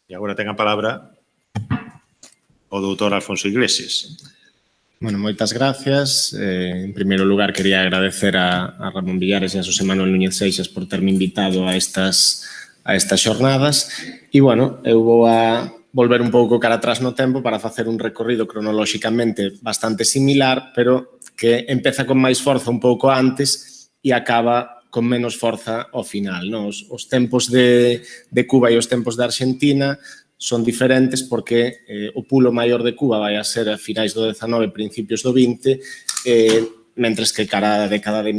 E agora ten a palabra o doutor Alfonso Iglesias. Bueno, moitas gracias. En primeiro lugar, quería agradecer a Ramón Villares e a Xosé Manuel Núñez Seixas por terme invitado a estas xornadas. E, bueno, eu vou a volver un pouco cara atrás no tempo para facer un recorrido cronolóxicamente bastante similar, pero que empeza con máis forza un pouco antes e acaba con menos forza ao final. Os tempos de Cuba e os tempos de Argentina son diferentes porque o pulo maior de Cuba vai a ser a finais do 19, principios do 20, mentres que cara a década de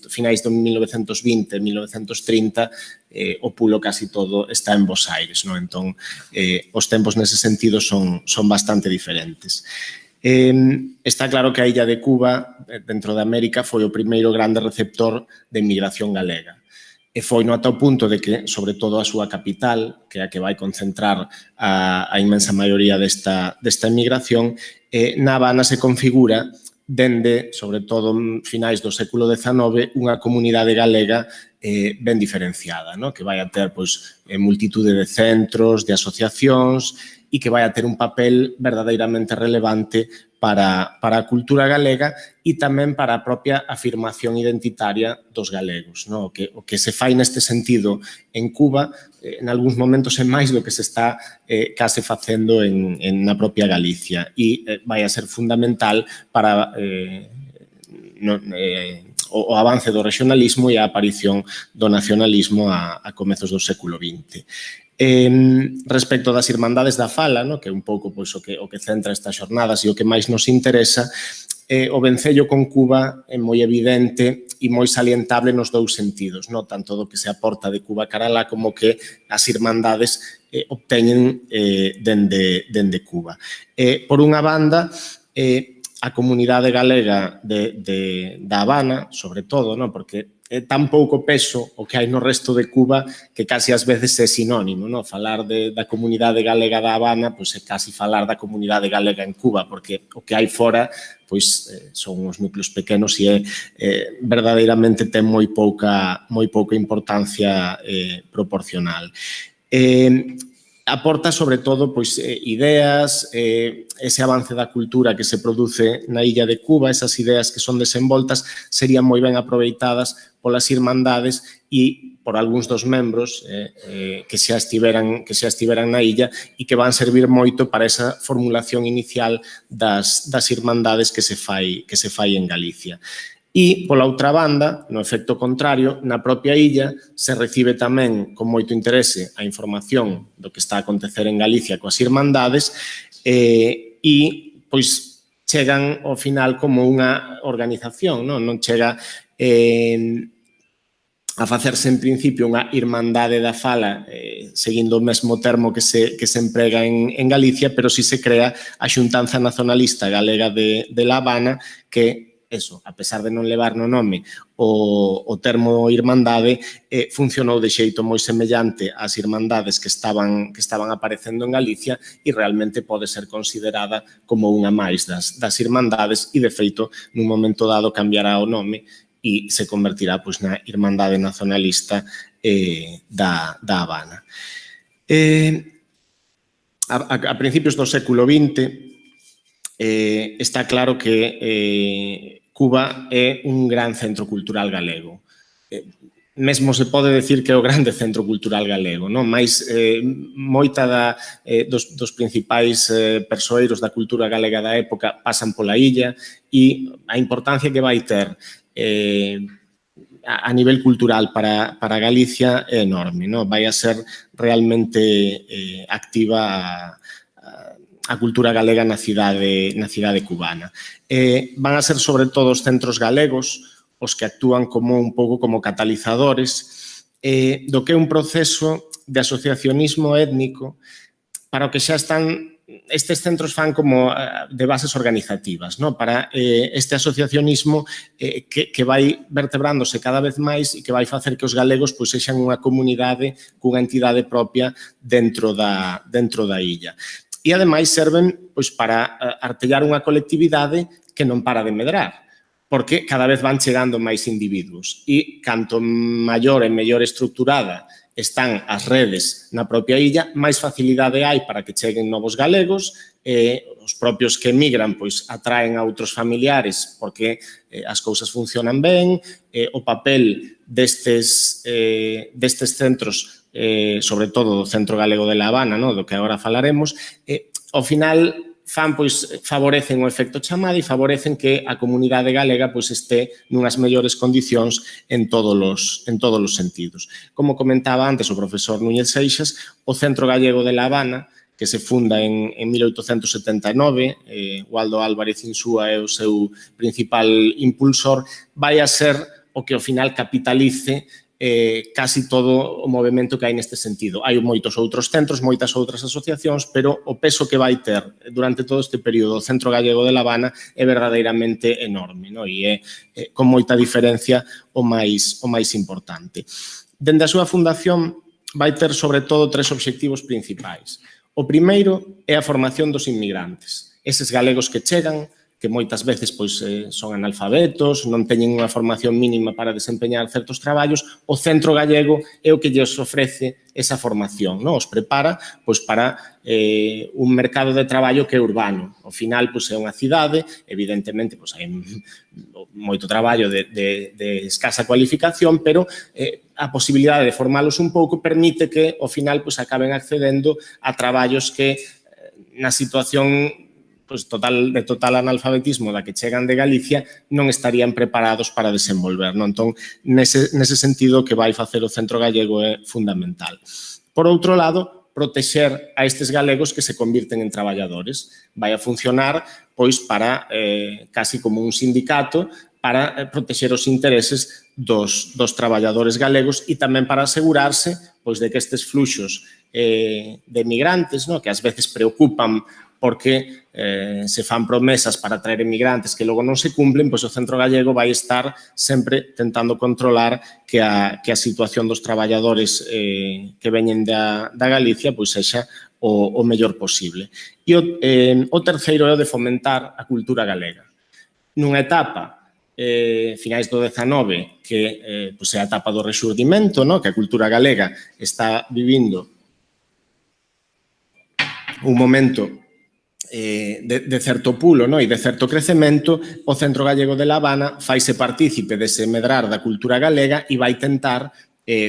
finais do 1920, 1930, o pulo casi todo está en Buenos Aires. Entón, os tempos nese sentido son bastante diferentes. Está claro que a illa de Cuba, dentro de América, foi o primeiro grande receptor de emigración galega. E foi no ata o punto de que, sobre todo, a súa capital, que é a que vai concentrar a inmensa maioría desta emigración, na Habana se configura dende, sobre todo, finais do século XIX, unha comunidade galega ben diferenciada, que vai a ter multitude de centros, de asociacións, e que vai a ter un papel verdadeiramente relevante para a cultura galega e tamén para a propia afirmación identitaria dos galegos. O que se fai neste sentido en Cuba, en algúns momentos é máis do que se está case facendo na propia Galicia e vai a ser fundamental para o avance do regionalismo e a aparición do nacionalismo a comezos do século XX. Respecto das Irmandades da Fala, que é un pouco o que centra estas xornadas e o que máis nos interesa, o vencello con Cuba é moi evidente e moi salientable nos dous sentidos, tanto do que se aporta de Cuba cara alá como que as Irmandades obteñen dende Cuba. Por unha banda, a comunidade galega da Habana, sobre todo, porque é tan pouco peso o que hai no resto de Cuba que casi ás veces é sinónimo. Falar da comunidade galega da Habana é casi falar da comunidade galega en Cuba, porque o que hai fora son os núcleos pequenos e verdadeiramente ten moi pouca importancia proporcional. Aporta, sobre todo, ideas, ese avance da cultura que se produce na illa de Cuba, esas ideas que son desenvoltas, serían moi ben aproveitadas polas Irmandades e por algúns dos membros que xa estiveran na illa e que van servir moito para esa formulación inicial das Irmandades que se fai en Galicia. E, pola outra banda, no efecto contrario, na propia illa se recibe tamén con moito interese a información do que está a acontecer en Galicia coas Irmandades e, chegan ao final como unha organización, non chega a facerse en principio unha Irmandade da Fala seguindo o mesmo termo que se emprega en Galicia, pero si se crea a Xuntanza Nacionalista Galega de La Habana que a pesar de non levar no nome o termo Irmandade, funcionou de xeito moi semellante ás Irmandades que estaban aparecendo en Galicia e realmente pode ser considerada como unha máis das Irmandades e, de feito, nun momento dado cambiará o nome e se convertirá na Irmandade Nacionalista da Habana. A principios do século XX está claro que Cuba é un gran centro cultural galego. Mesmo se pode decir que é o grande centro cultural galego, mais moita dos principais persoeiros da cultura galega da época pasan pola illa e a importancia que vai ter a nivel cultural para Galicia é enorme. Vai a ser realmente activa a cultura galega na cidade cubana. Van a ser, sobre todo, os centros galegos os que actúan como un pouco como catalizadores do que é un proceso de asociacionismo étnico para o que xa están. Estes centros fan como de bases organizativas para este asociacionismo que vai vertebrándose cada vez máis e que vai facer que os galegos sexan unha comunidade cunha entidade propia dentro da illa. E, ademais, serven para artellar unha colectividade que non para de medrar, porque cada vez van chegando máis individuos e canto maior e mellor estructurada están as redes na propia illa, máis facilidade hai para que cheguen novos galegos, os propios que emigran pois atraen a outros familiares porque as cousas funcionan ben, o papel destes centros, sobre todo do Centro Galego de La Habana, no, do que agora falaremos, ao final favorecen o efecto chamada e favorecen que a comunidade galega pois este nunhas mellores condicións en todos os sentidos. Como comentaba antes o profesor Núñez Seixas, o Centro Gallego de La Habana, que se funda en 1879, Waldo Álvarez Insúa é o seu principal impulsor, vai a ser o que ao final capitalice casi todo o movimento que hai neste sentido. Hai moitos outros centros, moitas outras asociacións, pero o peso que vai ter durante todo este período o Centro Gallego de La Habana é verdadeiramente enorme, no? E é con moita diferencia o máis importante. Dende a súa fundación vai ter sobre todo 3 obxectivos principais. O primeiro é a formación dos inmigrantes. Eses galegos que chegan, que moitas veces pois, son analfabetos, non teñen unha formación mínima para desempeñar certos traballos, o Centro Gallego é o que lles ofrece esa formación, non? Os prepara pois, para un mercado de traballo que é urbano. Ao final, pois, é unha cidade, evidentemente, pois, hai moito traballo de escasa cualificación, pero a posibilidade de formalos un pouco permite que, ao final, pois, acaben accedendo a traballos que na situación de total analfabetismo da que chegan de Galicia non estarían preparados para desenvolver. Entón, nese sentido, que vai facer o Centro Gallego é fundamental. Por outro lado, protexer a estes galegos que se convirten en traballadores. Vai a funcionar pois para casi como un sindicato para protexer os intereses dos traballadores galegos e tamén para asegurarse pois de que estes fluxos de migrantes, que ás veces preocupan porque se fan promesas para traer emigrantes que logo non se cumplen, pois o Centro Gallego vai estar sempre tentando controlar que a situación dos traballadores que veñen da Galicia pois sexa o mellor posible. E o terceiro é o de fomentar a cultura galega. Nunha etapa finais do XIX, que é a etapa do rexurdimento, que a cultura galega está vivindo un momento de certo pulo e de certo crecemento, o Centro Gallego de La Habana faise partícipe dese medrar da cultura galega e vai tentar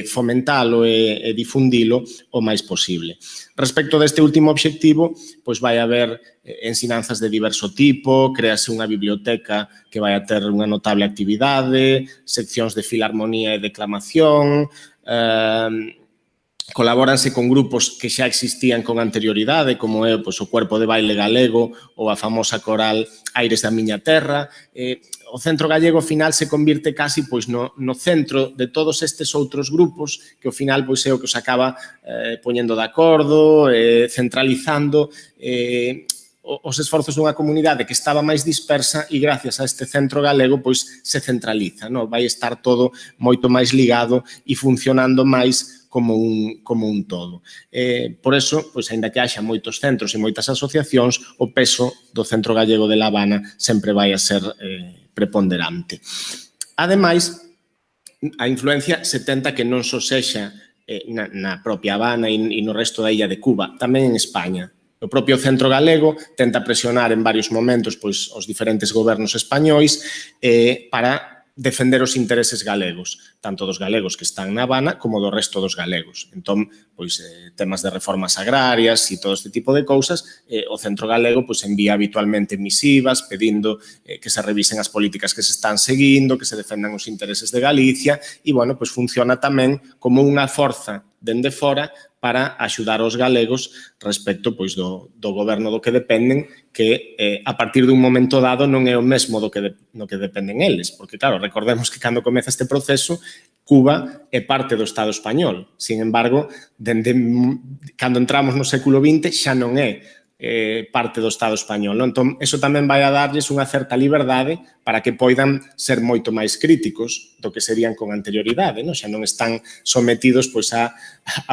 fomentalo e difundilo o máis posible. Respecto deste último obxectivo, pois vai haber ensinanzas de diverso tipo, créase unha biblioteca que vai a ter unha notable actividade, seccións de filarmonía e declamación, colabóranse con grupos que xa existían con anterioridade, como é o Cuerpo de Baile Galego ou a famosa coral Aires da Miña Terra. O Centro Gallego, ao final, se convirte casi no centro de todos estes outros grupos que, ao final, é o que os acaba poñendo de acordo, centralizando os esforzos dunha comunidade que estaba máis dispersa e, gracias a este Centro Galego, se centraliza. Vai estar todo moito máis ligado e funcionando máis como un todo. Por eso, aínda que haxa moitos centros e moitas asociacións, o peso do Centro Gallego de La Habana sempre vai a ser preponderante. Ademais, a influencia se tenta que non só sexa na propia Habana e no resto da illa de Cuba, tamén en España. O propio Centro Galego tenta presionar en varios momentos os diferentes gobernos españois para defender os intereses galegos, tanto dos galegos que están na Habana como do resto dos galegos. Entón, temas de reformas agrarias e todo este tipo de cousas, o Centro Galego envía habitualmente misivas pedindo que se revisen as políticas que se están seguindo, que se defendan os intereses de Galicia e, funciona tamén como unha forza dende fora para axudar os galegos respecto do goberno do que dependen, que a partir dun momento dado non é o mesmo do que dependen eles, porque, claro, recordemos que cando comeza este proceso, Cuba é parte do Estado español. Sin embargo, cando entramos no século XX xa non é parte do Estado español. Non? Entón, eso tamén vai a darlles unha certa liberdade para que poidan ser moito máis críticos do que serían con anterioridade. Non? Xa non están sometidos pois, a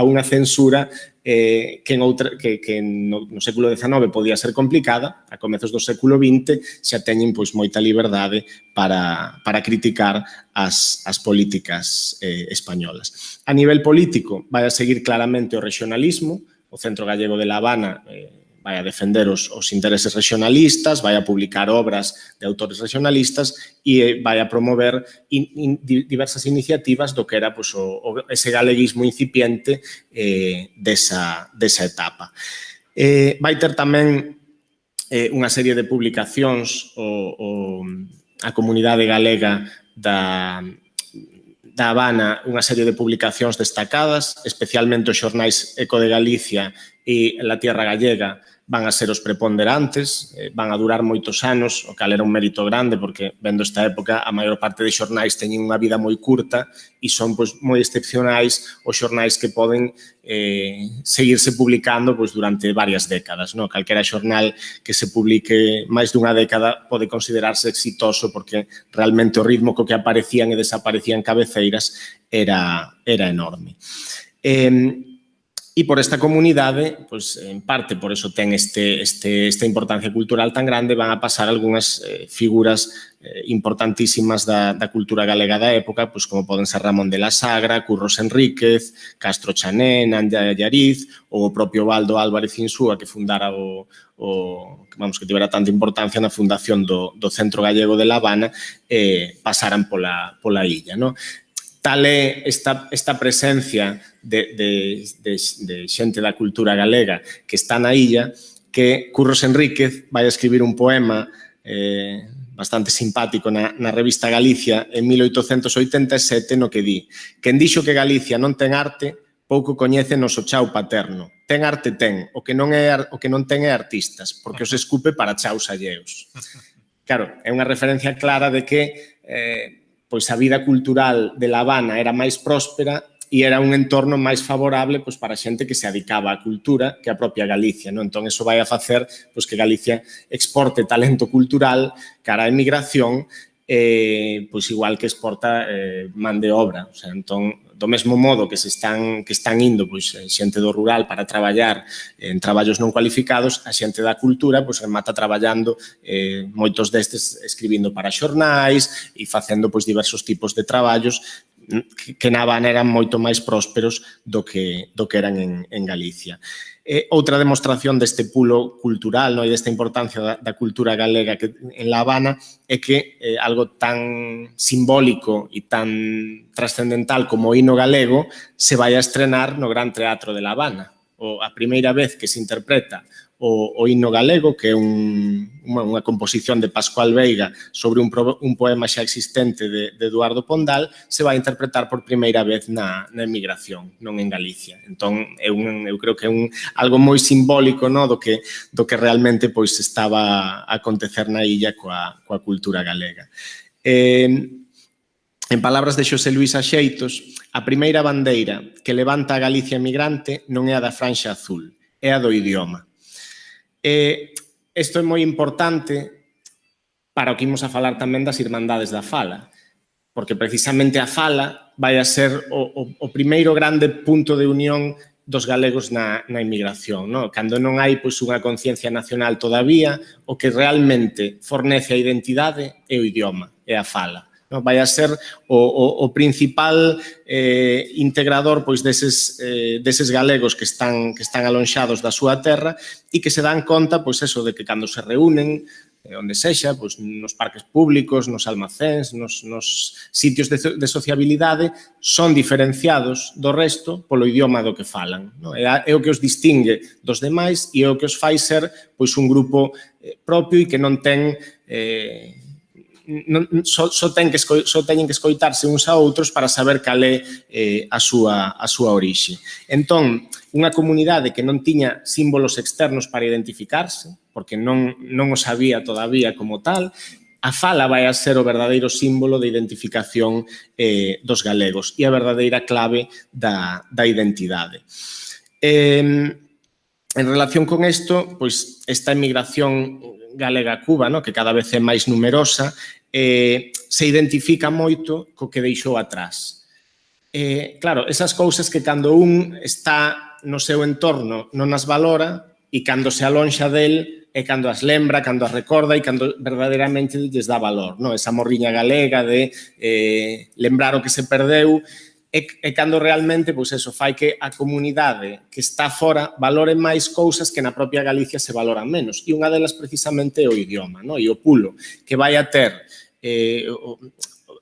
unha censura que no século XIX podía ser complicada, a comezos do século XX xa teñen pois, moita liberdade para criticar as políticas españolas. A nivel político, vai a seguir claramente o regionalismo. O Centro Gallego de La Habana vai a defender os intereses regionalistas, vai a publicar obras de autores regionalistas e vai a promover diversas iniciativas do que era pues, ese galeguismo incipiente desa etapa. Vai ter tamén unha serie de publicacións a comunidade galega da Habana, unha serie de publicacións destacadas, especialmente os xornais Eco de Galicia e La Tierra Gallega van a ser os preponderantes, van a durar moitos anos, o cal era un mérito grande porque, vendo esta época, a maior parte de xornais teñen unha vida moi curta e son pois, moi excepcionais os xornais que poden seguirse publicando pois, durante varias décadas. No? Calquera xornal que se publique máis dunha década pode considerarse exitoso porque realmente o ritmo co que aparecían e desaparecían cabeceiras era enorme. E por esta comunidade, pues, en parte por eso ten esta importancia cultural tan grande, van a pasar algunhas figuras importantísimas da cultura galega da época, pues, como poden ser Ramón de la Sagra, Curros Enríquez, Castro Chané, Nanda Allariz, ou o propio Baldo Álvarez Insúa, que fundara que tivera tanta importancia na fundación do Centro Gallego de La Habana, pasaran pola illa, non? Tal é esta presencia de xente da cultura galega que está na illa que Curros Enríquez vai a escribir un poema bastante simpático na revista Galicia en 1887 no que di: "Quen dixo que Galicia non ten arte, pouco coñece noso chao paterno. Ten arte ten, o que non ten é artistas, porque os escupe para chaos alleos." Claro, é unha referencia clara de que pois a vida cultural de La Habana era máis próspera e era un entorno máis favorable pois, para xente que se adicaba á cultura que a propia Galicia. Non? Entón, eso vai a facer pois, que Galicia exporte talento cultural cara á emigración, pois igual que exporta man de obra. O sea, entón, do mesmo modo que están indo pois, xente do rural para traballar en traballos non cualificados, a xente da cultura pois, remata traballando moitos destes escribindo para xornais e facendo pois, diversos tipos de traballos que na Habana eran moito máis prósperos do que eran en Galicia. Outra demostración deste pulo cultural e desta importancia da cultura galega en La Habana é que algo tan simbólico e tan trascendental como o hino galego se vai a estrenar no Gran Teatro de La Habana. A primeira vez que se interpreta o hino galego, que é unha composición de Pascual Veiga sobre un poema xa existente de Eduardo Pondal, se vai interpretar por primeira vez na emigración, non en Galicia. Entón, eu creo que é algo moi simbólico do que realmente pois estaba a acontecer na illa coa cultura galega. En palabras de Xosé Luís Axeitos, a primeira bandeira que levanta a Galicia emigrante non é a da franxa azul, é a do idioma. Isto é moi importante para o que imos a falar tamén das Irmandades da Fala, porque precisamente a fala vai a ser o primeiro grande punto de unión dos galegos na emigración. Cando non hai unha conciencia nacional todavía, o que realmente fornece a identidade é o idioma, é a fala. Vai a ser o principal integrador deses galegos que están alonxados da súa terra e que se dan conta de que cando se reúnen, onde sexa, nos parques públicos, nos almacéns, nos sitios de sociabilidade, son diferenciados do resto polo idioma do que falan. É o que os distingue dos demais e é o que os fai ser un grupo propio e que non ten... só teñen que escoitarse uns a outros para saber cal é a súa orixe. Entón, unha comunidade que non tiña símbolos externos para identificarse, porque non o sabía todavía como tal, a fala vai a ser o verdadeiro símbolo de identificación dos galegos e a verdadeira clave da identidade. En relación con isto, pois, esta emigración galega a Cuba, no? Que cada vez é máis numerosa, se identifica moito co que deixou atrás. Claro, esas cousas que cando un está no seu entorno non as valora e cando se alonxa del é cando as lembra, cando as recorda e cando verdadeiramente lles dá valor. No? Esa morriña galega de lembrar o que se perdeu é cando realmente pois eso, fai que a comunidade que está fora valore máis cousas que na propia Galicia se valoran menos. E unha delas precisamente é o idioma, no? E o pulo que vai a ter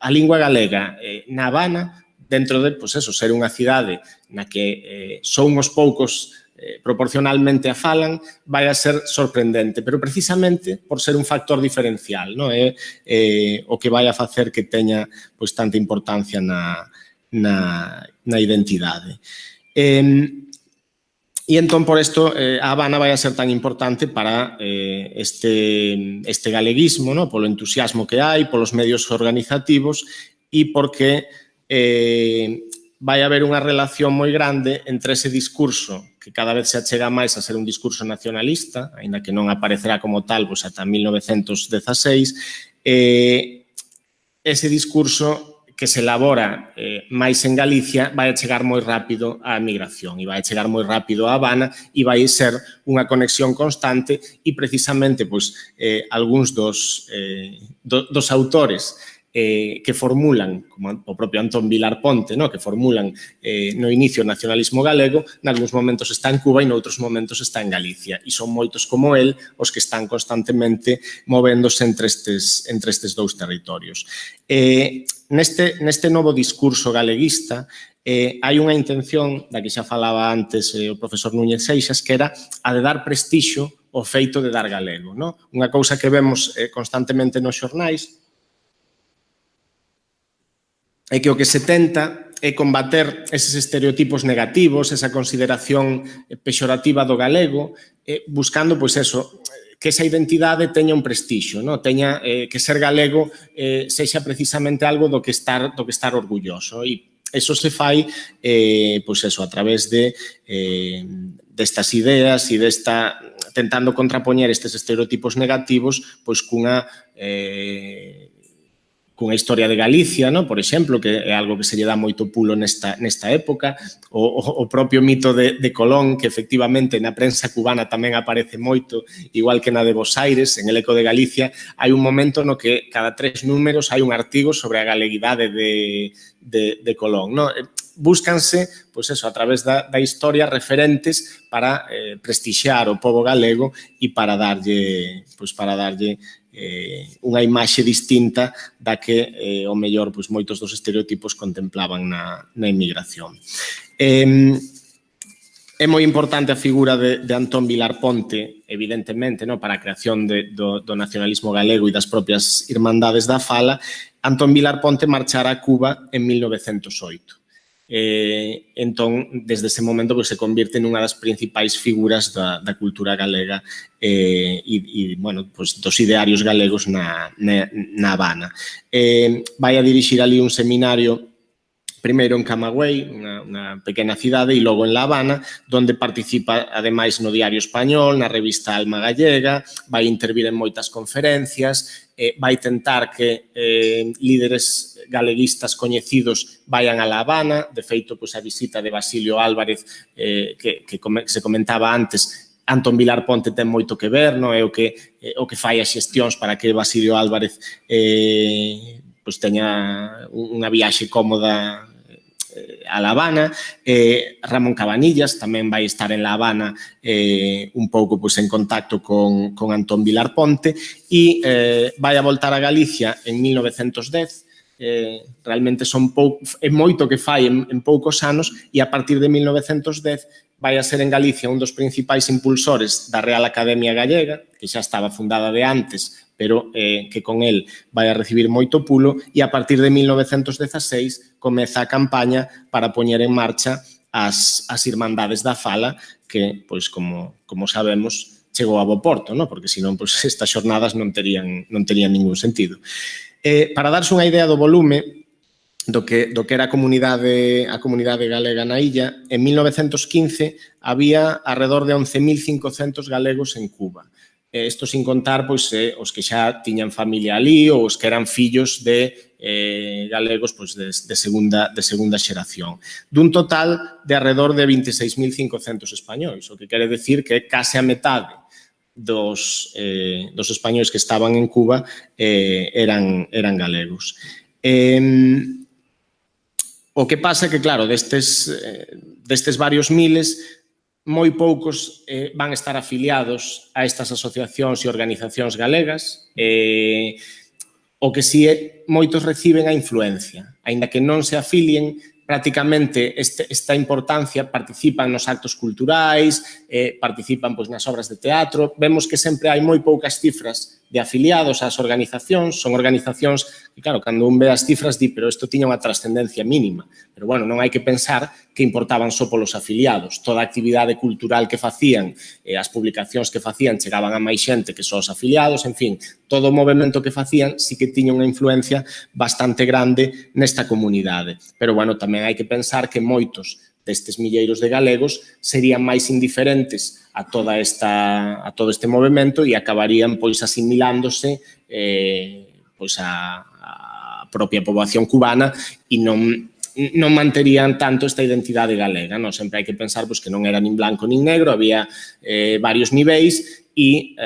a lingua galega na Habana dentro de, pois eso, ser unha cidade na que son uns poucos proporcionalmente a falan, vai a ser sorprendente, pero precisamente por ser un factor diferencial, non é o que vai a facer que teña pois tanta importancia na identidade. E entón, por isto, a Habana vai a ser tan importante para este galeguismo, no? Polo entusiasmo que hai, polos medios organizativos e porque vai haber unha relación moi grande entre ese discurso que cada vez se achega máis a ser un discurso nacionalista, aínda que non aparecerá como tal pois, ata 1916, ese discurso que se elabora máis en Galicia vai a chegar moi rápido á migración e vai a chegar moi rápido a Habana e vai ser unha conexión constante e precisamente pois, algúns dos autores que formulan, como o propio Antón Vilar Ponte, no? Que formulan no inicio o nacionalismo galego, nalgúns momentos está en Cuba e noutros momentos está en Galicia. E son moitos como el os que están constantemente movéndose entre estes dous territorios. Neste novo discurso galeguista hai unha intención, da que xa falaba antes o profesor Núñez Seixas, que era a de dar prestixio ao feito de dar galego. No? Unha cousa que vemos constantemente nos xornais é que o que se tenta é combater eses estereotipos negativos, esa consideración pexorativa do galego, buscando, pois eso, que esa identidade teña un prestixio, no? Teña que ser galego sexa precisamente algo do que estar orgulloso. E eso se fai, pois eso, a través destas ideas e tentando contrapoñer estes estereotipos negativos, pois cunha historia de Galicia, no? Por exemplo, que é algo que se lle dá moito pulo nesta época, o propio mito de Colón, que efectivamente na prensa cubana tamén aparece moito, igual que na de Bos Aires, en El Eco de Galicia, hai un momento no que cada 3 números hai un artigo sobre a galeguidade de Colón, no? Búscanse, pois eso, a través da historia referentes para prestixiar o pobo galego e para darlle unha imaxe distinta da que o mellor pois, moitos dos estereotipos contemplaban na emigración. É moi importante a figura de Antón Vilar Ponte, evidentemente, no, para a creación do nacionalismo galego e das propias irmandades da fala. Antón Vilar Ponte marchara a Cuba en 1908. Entón, desde ese momento, se convierte nunha das principais figuras da cultura galega e dos idearios galegos na Habana. Vai a dirixir ali un seminario primeiro en Camagüey, unha pequena cidade, e logo en La Habana, donde participa, ademais, no Diario Español, na revista Alma Gallega, vai intervir en moitas conferencias, vai tentar que líderes galeguistas coñecidos vayan a La Habana. De feito, a visita de Basilio Álvarez, que se comentaba antes, Antón Vilar Ponte ten moito que ver, é o que fai as xestións para que Basilio Álvarez teña unha viaxe cómoda a La Habana. Ramón Cabanillas tamén vai estar en La Habana un pouco en contacto con Antón Vilar Ponte e vai a voltar a Galicia en 1910. Realmente é moito que fai en poucos anos e a partir de 1910 vai a ser en Galicia un dos principais impulsores da Real Academia Gallega, que xa estaba fundada de antes, pero que con el vai a recibir moito pulo, e a partir de 1916 comeza a campaña para poñer en marcha as Irmandades da Fala, que, pois, como sabemos, chegou a bo porto, porque senón estas xornadas non terían ningún sentido. Para darse unha idea do volume, do que era a comunidade galega na illa, en 1915 había alrededor de 11.500 galegos en Cuba. Isto sin contar pois, os que xa tiñan familia ali ou os que eran fillos de galegos pois, de segunda xeración. Dun total de alrededor de 26.500 españois, o que quere decir que case a metade dos españois que estaban en Cuba eran galegos. O que pasa é que, claro, destes varios miles, moi poucos van estar afiliados a estas asociacións e organizacións galegas. O que si moitos reciben a influencia. Aínda que non se afilien, prácticamente esta importancia, participan nos actos culturais, participan pois, nas obras de teatro. Vemos que sempre hai moi poucas cifras de afiliados ás organizacións. Son organizacións que, claro, cando un ve as cifras, di, pero isto tiña unha trascendencia mínima. Pero, bueno, non hai que pensar que importaban só polos afiliados. Toda a actividade cultural que facían, as publicacións que facían, chegaban a máis xente que só os afiliados, en fin, todo o movimento que facían sí que tiña unha influencia bastante grande nesta comunidade. Pero, bueno, tamén hai que pensar que moitos destes milleiros de galegos serían máis indiferentes a todo este movimento e acabarían pois asimilándose pois a propia poboación cubana e non manterían tanto esta identidade galega. Non? Sempre hai que pensar pois, que non era nin blanco nin negro, había varios niveis e,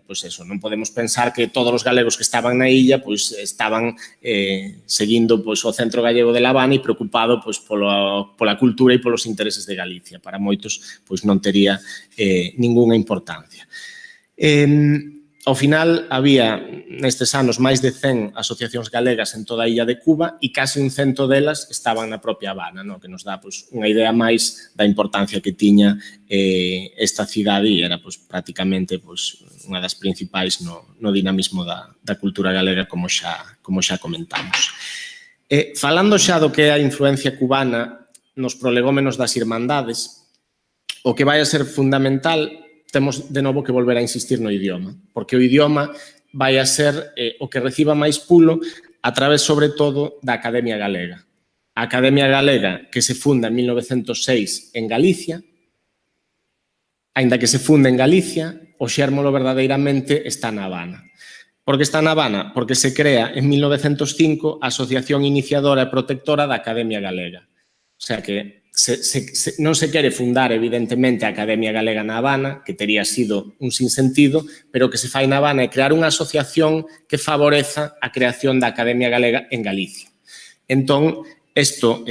pois eso, non podemos pensar que todos os galegos que estaban na illa pois estaban seguindo pois o centro gallego de La Habana e preocupado pois pola cultura e polos intereses de Galicia. Para moitos pois non tería ningunha importancia. Ao final, había nestes anos máis de 100 asociacións galegas en toda a illa de Cuba e case un 100 delas estaban na propia Habana, no? Que nos dá pois, unha idea máis da importancia que tiña esta cidade e era pois, prácticamente pois, unha das principais no dinamismo da cultura galega, como xa comentamos. Falando xa do que é a influencia cubana nos prolegómenos das irmandades, o que vai a ser fundamental temos de novo que volver a insistir no idioma, porque o idioma vai a ser o que reciba máis pulo a través, sobre todo, da Academia Galega. A Academia Galega, que se funda en 1906 en Galicia, aínda que se funda en Galicia, o xérmolo verdadeiramente está na Habana. Por que está na Habana? Porque se crea en 1905 a Asociación Iniciadora e Protectora da Academia Galega. O sea que non se quere fundar, evidentemente, a Academia Galega na Habana, que tería sido un sinsentido, pero que se fai na Habana é crear unha asociación que favoreza a creación da Academia Galega en Galicia. Entón, isto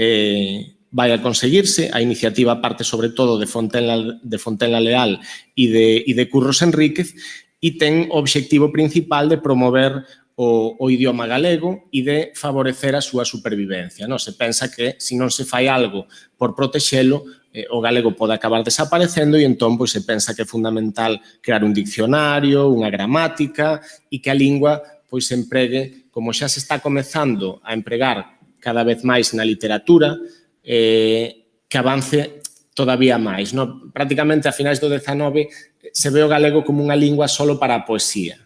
vai a conseguirse, a iniciativa parte sobre todo de Fontenla Leal e de Curros Enríquez e ten o obxectivo principal de promover o idioma galego e de favorecer a súa supervivencia. Se pensa que se non se fai algo por protexelo, o galego pode acabar desaparecendo e entón se pensa que é fundamental crear un diccionario, unha gramática e que a lingua se empregue, como xa se está comezando a empregar cada vez máis na literatura, que avance todavía máis. Prácticamente a finais do XIX se ve o galego como unha lingua solo para a poesía.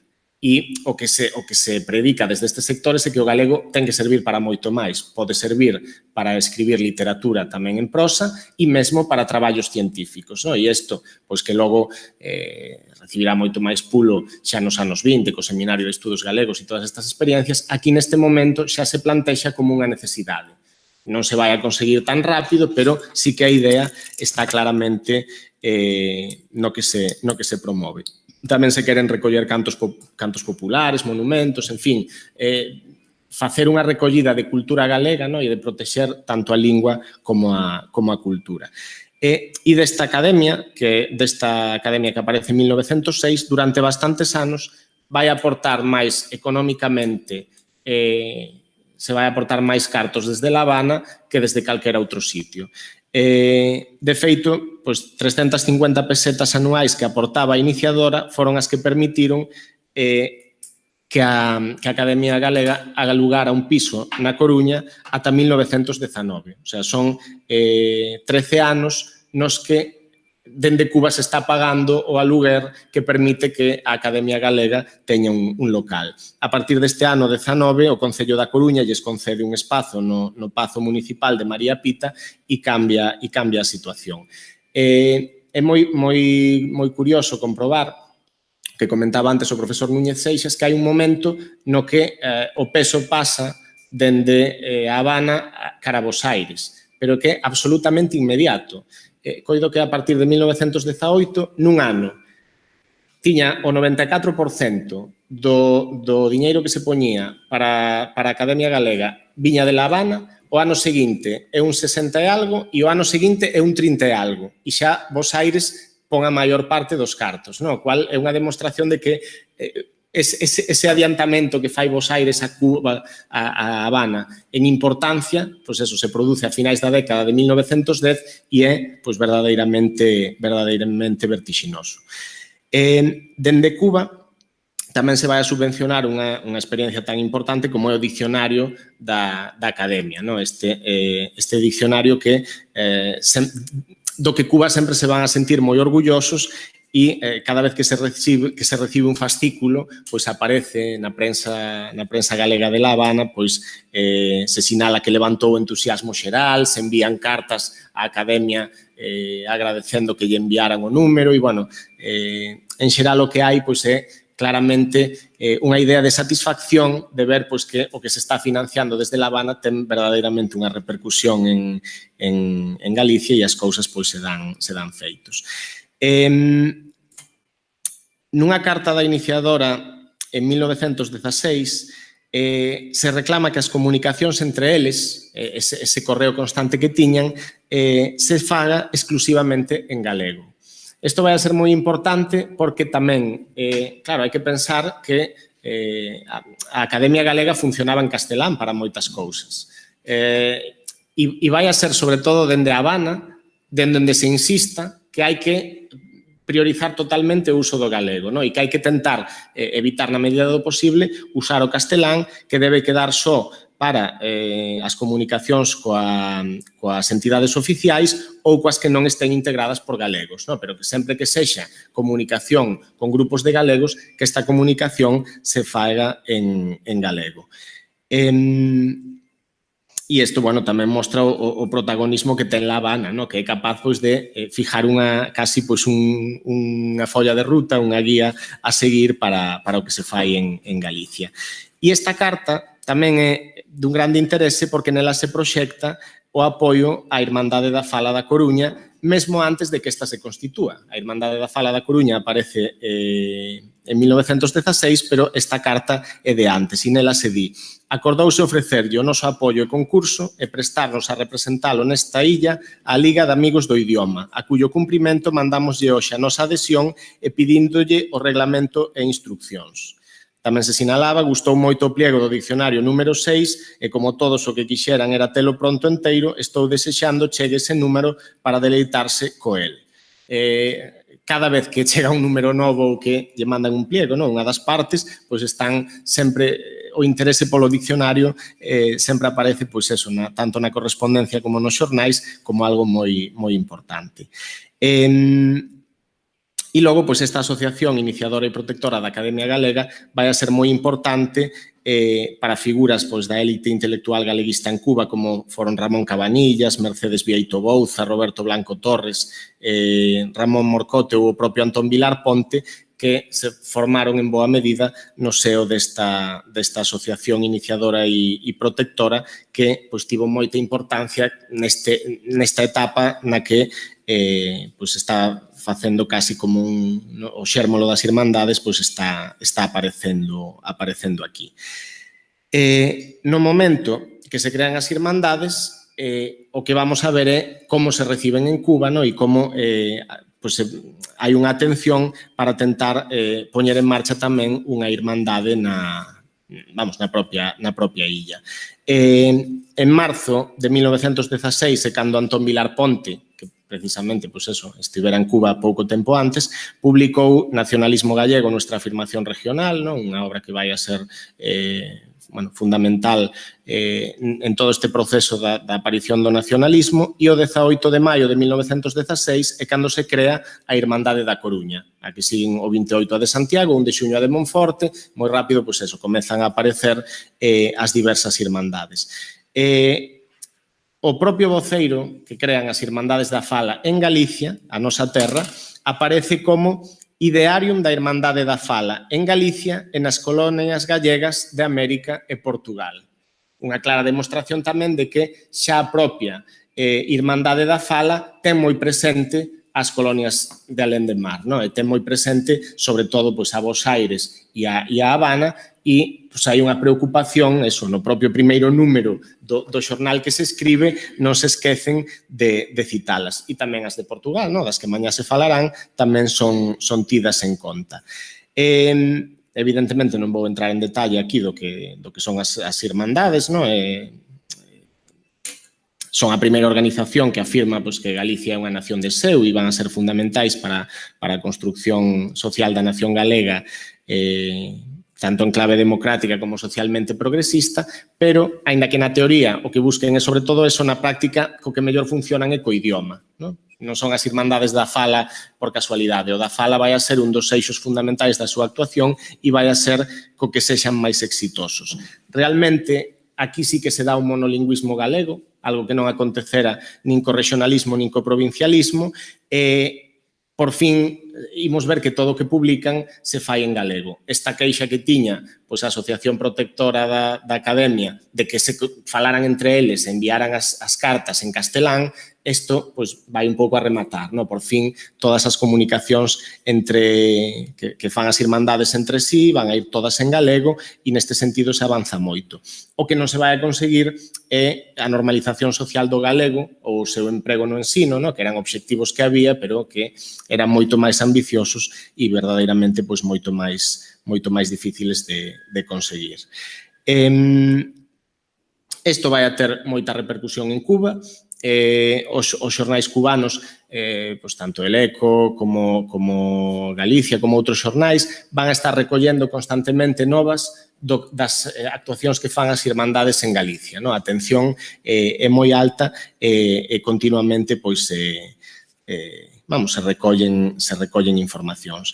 E o que se predica desde estes sectores é que o galego ten que servir para moito máis. Pode servir para escribir literatura tamén en prosa e mesmo para traballos científicos. E isto, pois que logo recibirá moito máis pulo xa nos anos 20, co Seminario de Estudos Galegos e todas estas experiencias, aquí neste momento xa se plantexa como unha necesidade. Non se vai a conseguir tan rápido, pero sí que a idea está claramente no que se promove. Tamén se queren recoller cantos populares, monumentos, en fin, facer unha recollida de cultura galega e de protexer tanto a lingua como a cultura. E desta academia que aparece en 1906, durante bastantes anos, vai aportar máis económicamente, se vai aportar máis cartos desde La Habana que desde calquera outro sitio. De feito, 350 pesetas anuais que aportaba a iniciadora foron as que permitiron que a Academia Galega haga lugar a un piso na Coruña ata 1919. O sea, son 13 anos nos que dende Cuba se está pagando o aluguer que permite que a Academia Galega teña un local. A partir deste ano 19, o Concello da Coruña lles concede un espazo no Pazo Municipal de María Pita e cambia a situación. É moi curioso comprobar que comentaba antes o profesor Núñez Seixas que hai un momento no que o peso pasa dende A Habana cara a Bos Aires, pero que é absolutamente inmediato. Coido que a partir de 1918, nun ano, tiña o 94% do diñeiro que se poñía para a Academia Galega viña de La Habana, o ano seguinte é un 60 e algo e o ano seguinte é un 30 e algo. E xa Bos Aires pon a maior parte dos cartos, no? Cual é unha demostración de que ese adiantamento que fai Bos Aires a Cuba, a Habana, en importancia, pois eso, se produce a finais da década de 1910 e é pois verdadeiramente vertixinoso. Dende Cuba tamén se vai a subvencionar unha experiencia tan importante como é o dicionario da Academia, no? Este dicionario que do que Cuba sempre se van a sentir moi orgullosos e cada vez que se recibe un fascículo, pois aparece na prensa galega de La Habana, pois se sinala que levantou o entusiasmo xeral, se envían cartas á Academia agradecendo que lle enviaran o número e, bueno, en xeral o que hai, pois é claramente unha idea de satisfacción de ver pois que o que se está financiando desde La Habana ten verdadeiramente unha repercusión en Galicia e as cousas pois se dan feitos. Nunha carta da iniciadora en 1916 se reclama que as comunicacións entre eles, ese correo constante que tiñan, se faga exclusivamente en galego. Isto vai a ser moi importante porque tamén, claro, hai que pensar que a Academia Galega funcionaba en castelán para moitas cousas. E vai a ser, sobre todo, dende A Habana, dende onde se insista que hai que priorizar totalmente o uso do galego, no? E que hai que tentar evitar na medida do posible usar o castelán, que debe quedar só para as comunicacións coas entidades oficiais ou coas que non estén integradas por galegos, no? Pero que sempre que sexa comunicación con grupos de galegos, que esta comunicación se faga en galego. E isto, bueno, tamén mostra o protagonismo que ten La Habana, no? Que é capaz pois, de fijar casi pois, unha folla de ruta, unha guía a seguir para o que se fai en Galicia. E esta carta tamén é dun grande interese porque nela se proxecta o apoio á Irmandade da Fala da Coruña, mesmo antes de que esta se constitúa. A Irmandade da Fala da Coruña aparece en 1916, pero esta carta é de antes, e nela se di: acordouse ofrecerlle o noso apoio e concurso e prestarnos a representalo nesta illa a Liga de Amigos do Idioma, a cuyo cumprimento mandamoslle hoxe a nosa adhesión e pidíndolle o reglamento e instruccións. Tamén se sinalaba, gustou moito o pliego do dicionario número 6 e como todos o que quixeran era telo pronto enteiro, estou desexando chegue ese número para deleitarse co el. Cada vez que chega un número novo ou que lle mandan un pliego, non? Unha das partes, pois están sempre o interese polo diccionario sempre aparece pois eso, tanto na correspondencia como nos xornais como algo moi importante. E logo, pois, esta asociación iniciadora e protectora da Academia Galega vai a ser moi importante para figuras pois, da élite intelectual galeguista en Cuba como foron Ramón Cabanillas, Mercedes Vieito Bouza, Roberto Blanco Torres, Ramón Morcote ou o propio Antón Vilar Ponte, que se formaron en boa medida no seo desta asociación iniciadora e protectora que pois, tivo moita importancia nesta etapa na que pois, está facendo casi como o xérmolo das irmandades, pois está aparecendo aquí. No momento que se crean as irmandades, o que vamos a ver é como se reciben en Cuba, no? E como pois, hai unha atención para tentar poñer en marcha tamén unha irmandade na propia illa. En marzo de 1916, cando Antón Vilar Ponte, que precisamente, pois eso, estivera en Cuba pouco tempo antes, publicou Nacionalismo Gallego, nuestra afirmación regional, non? Unha obra que vai a ser fundamental en todo este proceso da aparición do nacionalismo, e o 18 de maio de 1916 é cando se crea a Irmandade da Coruña, a que siguen o 28 a de Santiago, 1 de xuño a de Monforte. Moi rápido, pois eso, comezan a aparecer as diversas irmandades. O propio voceiro que crean as Irmandades da Fala en Galicia, a nosa terra, aparece como Idearium da Irmandade da Fala en Galicia e nas colonias gallegas de América e Portugal. Unha clara demostración tamén de que xa a propia Irmandade da Fala ten moi presente as colonias de alén de mar, non? E ten moi presente, sobre todo, pois, a Bos Aires e a Habana, e pois, hai unha preocupación, eso, no propio primeiro número do xornal que se escribe, non se esquecen de citalas. E tamén as de Portugal, non? Das que mañá se falarán, tamén son tidas en conta. Evidentemente, non vou entrar en detalle aquí do que son as irmandades, non? Son a primeira organización que afirma pois, que Galicia é unha nación de seu e van a ser fundamentais para a construcción social da nación galega, tanto en clave democrática como socialmente progresista, pero, aínda que na teoría o que busquen é sobre todo eso, na práctica co que mellor funcionan é co idioma, non? Non son as Irmandades da Fala por casualidade. O da Fala vai a ser un dos eixos fundamentais da súa actuación e vai a ser co que sexan máis exitosos. Realmente, aquí sí que se dá un monolingüismo galego, algo que non acontecera nin co regionalismo nin co provincialismo, e, por fin, imos ver que todo o que publican se fai en galego. Esta queixa que tiña pois, a Asociación Protectora da Academia de que se falaran entre eles, enviaran as cartas en castelán, isto pois, vai un pouco a rematar, non? Por fin, todas as comunicacións que fan as irmandades entre sí van a ir todas en galego e neste sentido se avanza moito. O que non se vai a conseguir é a normalización social do galego ou o seu emprego no ensino, non? Que eran obxectivos que había, pero que eran moito máis ambiciosos e verdadeiramente pois, moito máis difíciles de conseguir. Isto vai a ter moita repercusión en Cuba. Os xornais cubanos, pois tanto El Eco como Galicia, como outros xornais, van a estar recollendo constantemente novas das actuacións que fan as irmandades en Galicia. A atención é moi alta e continuamente pois se recollen informacións.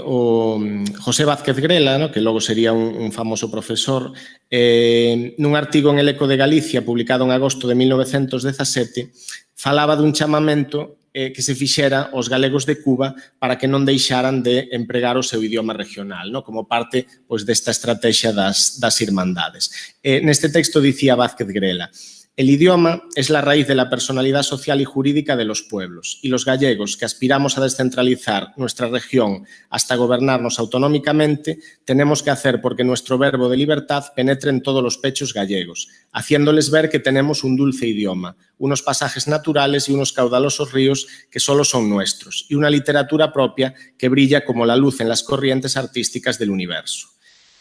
O José Vázquez Grela, que logo sería un famoso profesor, nun artigo en El Eco de Galicia publicado en agosto de 1917, falaba dun chamamento que se fixera aos galegos de Cuba para que non deixaran de empregar o seu idioma regional, como parte desta estrategia das irmandades. Neste texto dicía Vázquez Grela: el idioma es la raíz de la personalidad social y jurídica de los pueblos, y los gallegos, que aspiramos a descentralizar nuestra región hasta gobernarnos autonómicamente, tenemos que hacer porque nuestro verbo de libertad penetre en todos los pechos gallegos, haciéndoles ver que tenemos un dulce idioma, unos pasajes naturales y unos caudalosos ríos que solo son nuestros, y una literatura propia que brilla como la luz en las corrientes artísticas del universo.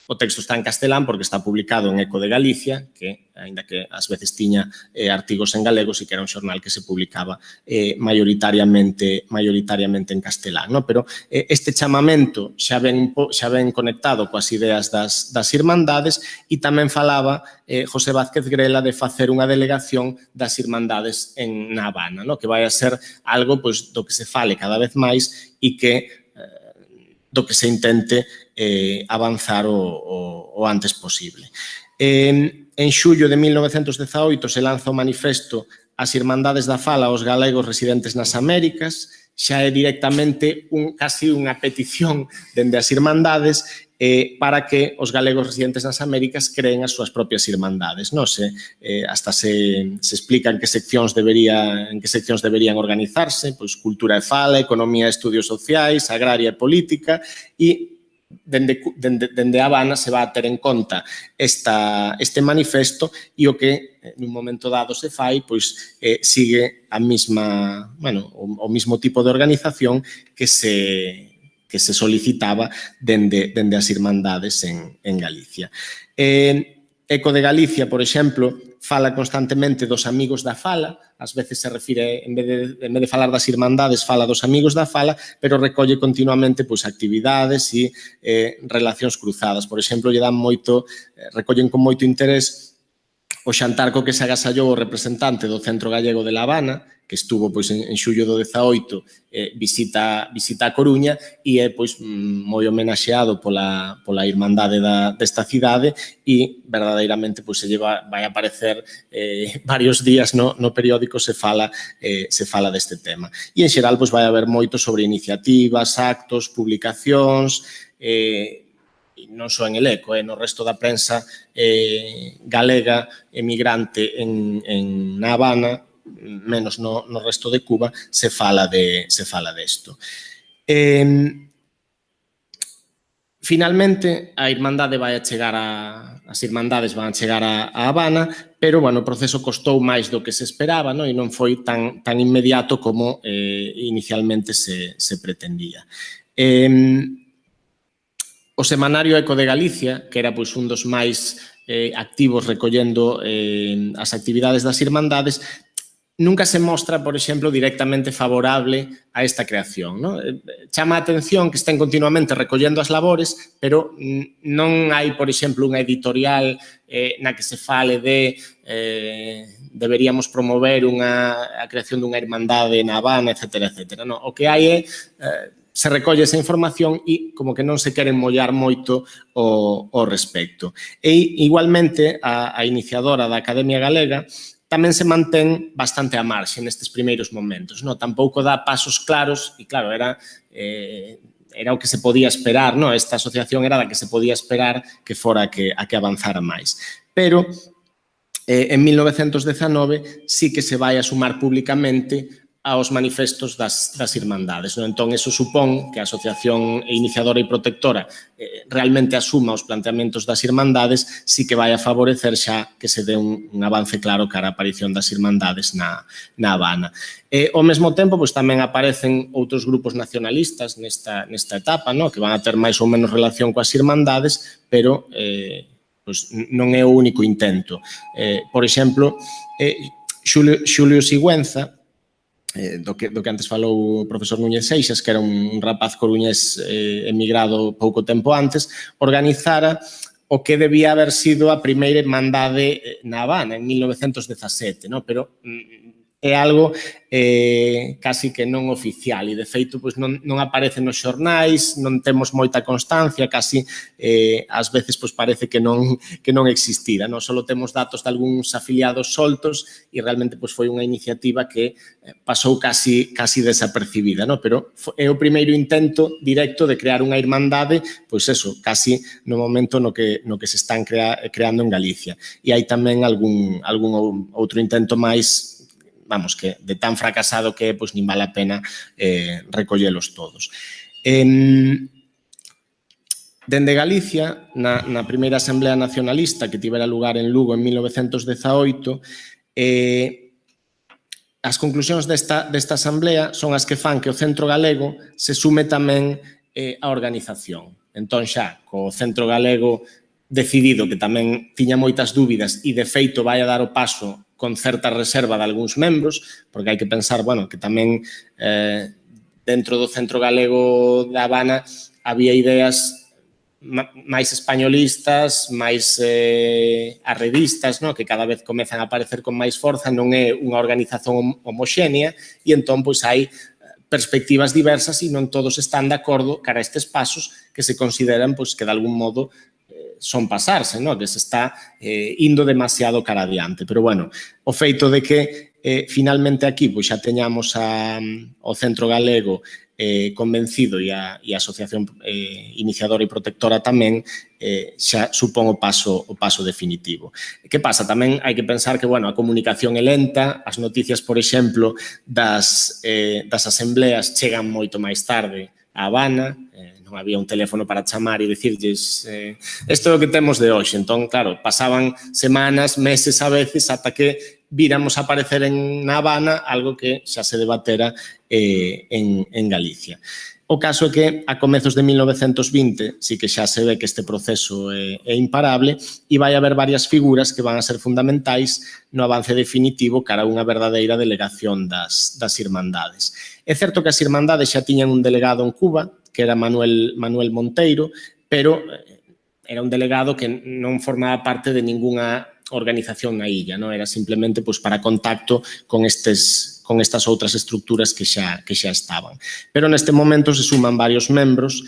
O texto está en castelán porque está publicado en Eco de Galicia, que, aínda que ás veces tiña artigos en galego, sí que era un xornal que se publicaba maioritariamente en castelán. Pero este chamamento xa ven conectado coas ideas das irmandades e tamén falaba José Vázquez Grela de facer unha delegación das irmandades na Habana, que vai a ser algo do que se fale cada vez máis e do que se intente avanzar o antes posible. En xullo de 1918 se lanza o manifesto As Irmandades da Fala aos galegos residentes nas Américas, xa é directamente casi unha petición dende as irmandades para que os galegos residentes nas Américas creen as súas propias irmandades. Hasta se explica en que seccións deberían organizarse, pois cultura e fala, economía e estudios sociais, agraria e política, e dende Habana se va a ter en conta este manifesto e o que nun momento dado se fai, pois sigue o mismo tipo de organización que se solicitaba dende as irmandades en Galicia. Eco de Galicia, por exemplo, fala constantemente dos amigos da fala, ás veces se refire, en vez de falar das irmandades, fala dos amigos da fala, pero recolle continuamente pois, actividades e relacións cruzadas. Por exemplo, lle dan moito, recollen con moito interés o xantar co que se agasallou o representante do Centro Gallego de La Habana, que estuvo pois, en xullo do 18, visita a Coruña e é pois, moi homenaxeado pola irmandade desta cidade e verdadeiramente pois, se vai aparecer varios días no periódico se fala deste tema. E en xeral pois, vai haber moito sobre iniciativas, actos, publicacións, non só en El Eco, no resto da prensa galega emigrante na Habana, menos no resto de Cuba, se fala desto. Finalmente, a irmandade vai a chegar as irmandades van a chegar a Habana, pero, bueno, o proceso costou máis do que se esperaba, non? E non foi tan inmediato como inicialmente se pretendía. O semanario Eco de Galicia, que era pois, un dos máis activos recollendo as actividades das irmandades, nunca se mostra, por exemplo, directamente favorable a esta creación. Non? Chama a atención que estén continuamente recollendo as labores, pero non hai, por exemplo, unha editorial na que se fale de deberíamos promover a creación dunha irmandade na Habana, etc. Non? O que hai é se recolle esa información e como que non se queren mollar moito ao respecto. E igualmente a iniciadora da Academia Galega tamén se mantén bastante a marxe nestes primeiros momentos. Non? Tampouco dá pasos claros e, claro, era o que se podía esperar. Non? Esta asociación era da que se podía esperar que fora a que avanzara máis. Pero en 1919 sí que se vai a sumar públicamente aos manifestos das irmandades. Non? Entón, eso supón que a Asociación Iniciadora e Protectora realmente asuma os planteamentos das irmandades, sí que vai a favorecer xa que se dé un avance claro cara a aparición das irmandades na Habana. Ao mesmo tempo, pois, tamén aparecen outros grupos nacionalistas nesta etapa, non? Que van a ter máis ou menos relación coas irmandades, pero pois, non é o único intento. Por exemplo, Xulio Sigüenza, do que antes falou o profesor Núñez Seixas, que era un rapaz coruñés emigrado pouco tempo antes, organizara o que debía haber sido a primeira irmandade na Habana, en 1917, ¿no? Pero é algo casi que non oficial e, de feito, pois non aparece nos xornais, non temos moita constancia, casi ás veces pois parece que non existira, non? Só temos datos de algúns afiliados soltos e realmente pois foi unha iniciativa que pasou casi desapercibida, non? Pero é o primeiro intento directo de crear unha irmandade, pois eso, casi no momento no que se están creando en Galicia. E hai tamén algún outro intento máis, vamos, que de tan fracasado que pois nin vale a pena recollelos todos. Dende Galicia, na primeira Asamblea Nacionalista que tivera lugar en Lugo en 1918, as conclusións desta Asamblea son as que fan que o Centro Galego se sume tamén á organización. Entón xa, co Centro Galego decidido que tamén tiña moitas dúbidas e, de feito, vai a dar o paso con certa reserva de algúns membros, porque hai que pensar, bueno, que tamén dentro do Centro Galego da Habana había ideas máis españolistas, máis arredistas, no? Que cada vez comezan a aparecer con máis forza, non é unha organización homoxénea e entón pois hai perspectivas diversas e non todos están de acordo cara a estes pasos que se consideran pois que de algún modo son pasarse, no? Que se está indo demasiado cara adiante. Pero, bueno, o feito de que finalmente aquí pois xa teñamos o Centro Galego convencido e a Asociación Iniciadora e Protectora tamén, xa supón o paso definitivo. Que pasa? Tamén hai que pensar que, bueno, a comunicación é lenta, as noticias, por exemplo, das asambleas chegan moito máis tarde a Habana, non había un teléfono para chamar e dicirlles isto é o que temos de hoxe. Entón, claro, pasaban semanas, meses a veces, ata que víramos aparecer na Habana algo que xa se debatera en Galicia. O caso é que a comezos de 1920 sí que xa se ve que este proceso é imparable e vai haber varias figuras que van a ser fundamentais no avance definitivo cara a unha verdadeira delegación das Irmandades. É certo que as Irmandades xa tiñan un delegado en Cuba, que era Manuel Monteiro, pero era un delegado que non formaba parte de ningunha organización na illa, non? Era simplemente para contacto con estas outras estructuras que xa estaban. Pero neste momento se suman varios membros,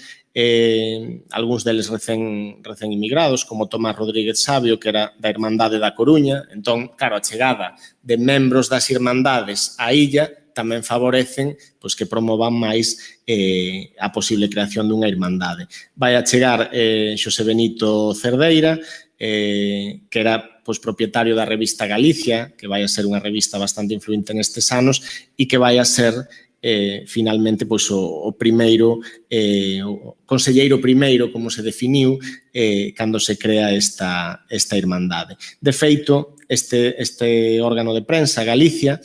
algúns deles recén inmigrados, como Tomás Rodríguez Sabio, que era da Irmandade da Coruña. Entón, claro, a chegada de membros das Irmandades á illa tamén favorecen que promovan máis a posible creación dunha irmandade. Vai a chegar Xosé Benito Cerdeira, que era propietario da revista Galicia, que vai a ser unha revista bastante influente nestes anos e que vai a ser finalmente o primeiro, o conselleiro primeiro, como se definiu, cando se crea esta irmandade. De feito, este órgano de prensa, Galicia,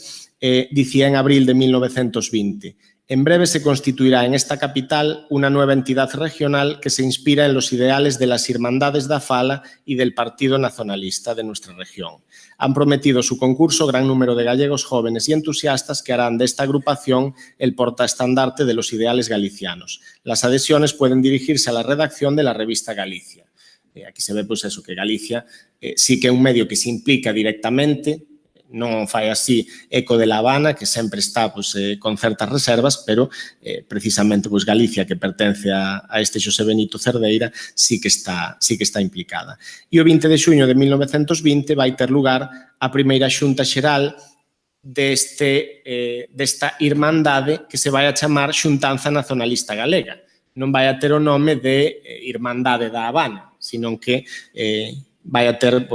dicía en abril de 1920: en breve se constituirá en esta capital una nueva entidad regional que se inspira en los ideales de las Irmandades da Fala y del Partido Nacionalista de nuestra región. Han prometido su concurso gran número de gallegos jóvenes y entusiastas que harán de esta agrupación el portaestandarte de los ideales galicianos. Las adhesiones pueden dirigirse a la redacción de la revista Galicia. Aquí se ve eso, que Galicia sí que é un medio que se implica directamente, non fai así eco de La Habana, que sempre está con certas reservas, pero precisamente Galicia, que pertence a este Xosé Benito Cerdeira, sí que está implicada. E o 20 de xuño de 1920 vai ter lugar a primeira xunta xeral desta irmandade que se vai a chamar Xuntanza Nacionalista Galega. Non vai a ter o nome de Irmandade da Habana, sino que vai a ter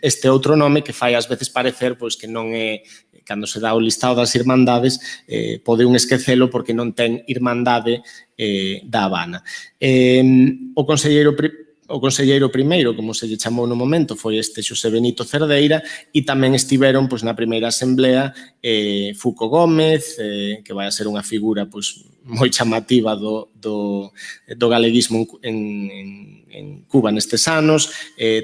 este outro nome que fai ás veces parecer que non é, cando se dá o listado das irmandades, pode un esquecelo porque non ten Irmandade da Habana. O conselleiro primeiro, como se lle chamou no momento, foi este Xosé Benito Cerdeira, e tamén estiveron na primeira asamblea Fuco Gómez, que vai a ser unha figura moi chamativa do galeguismo en Cuba nestes anos,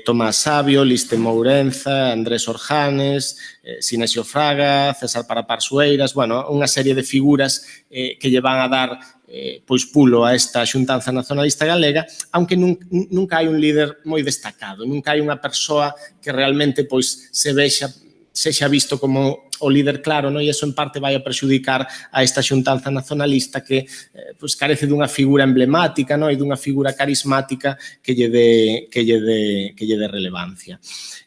Tomás Sabio, Liste Mourenza, Andrés Orjanes, Sinesio Fraga, César Parapar Sueiras, unha serie de figuras que lle van a dar pulo a esta Xuntanza Nacionalista Galega, aunque nunca hai un líder moi destacado, nunca hai unha persoa que realmente sexa visto como o líder claro, e iso en parte vai a prexudicar a esta Xuntanza Nacionalista que carece dunha figura emblemática e dunha figura carismática que lle dé relevancia.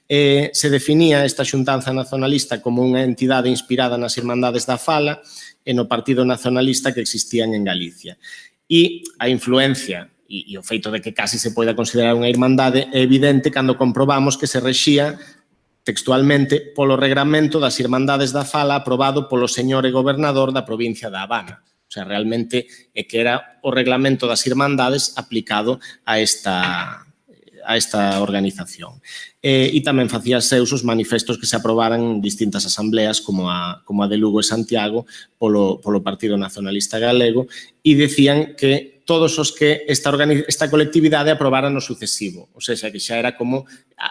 Se definía esta Xuntanza Nacionalista como unha entidade inspirada nas Irmandades da Fala e no Partido Nacionalista que existían en Galicia. E a influencia e o feito de que casi se poida considerar unha irmandade é evidente cando comprobamos que se rexía textualmente polo regramento das Irmandades da Fala aprobado polo señor e gobernador da provincia da Habana. O sea, realmente é que era o reglamento das Irmandades aplicado a esta organización. E tamén facía seus os manifestos que se aprobaran en distintas asambleas como a de Lugo e Santiago polo Partido Nacionalista Galego e decían que todos os que esta colectividade aprobara no sucesivo. O sea, que xa era como